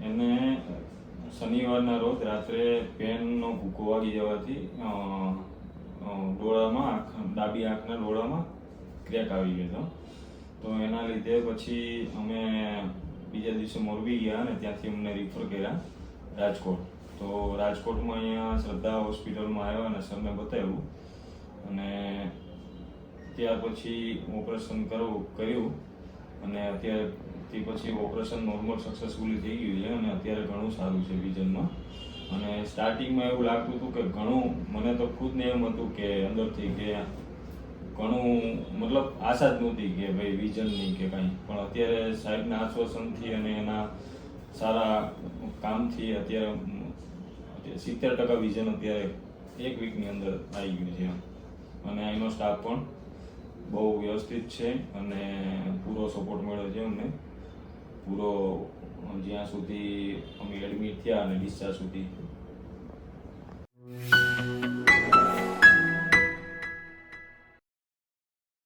એને શનિવારના રોજ રાત્રે પેનનો ભૂકો વાગી જવાથી ડોળામાં ડાબી આંખના ડોળામાં ક્રેક આવી ગયો હતો. તો એના લીધે પછી અમે બીજા દિવસે મોરબી ગયા અને ત્યાંથી અમને રિફર કર્યા રાજકોટ. તો રાજકોટમાં અહીંયા શ્રદ્ધા હોસ્પિટલમાં આવ્યા અને સરને બતાવ્યું અને ત્યાર પછી ઓપરેશન કર્યું અને અત્યારથી પછી ઓપરેશન નોર્મલ સક્સેસફુલી થઈ ગયું છે અને અત્યારે ઘણું સારું છે વિઝનમાં. અને સ્ટાર્ટિંગમાં એવું લાગતું હતું કે ઘણું, મને તો ખુદને એમ હતું કે અંદરથી કે ઘણું, મતલબ આશા જ નહોતી કે ભાઈ વિઝનની કે કાંઈ, પણ અત્યારે સાહેબના આશ્વાસનથી અને એના સારા કામથી અત્યારે 70% વિઝન અત્યારે 1 વીકની અંદર આવી ગયું છે. અને અહીંનો સ્ટાફ પણ બહુ વ્યવસ્થિત છે અને પૂરો સપોર્ટ મળ્યો છે અમને, પૂરો જ્યાં સુધી અમે એડમિટ થયા અને ડિસ્ચાર્જ સુધી.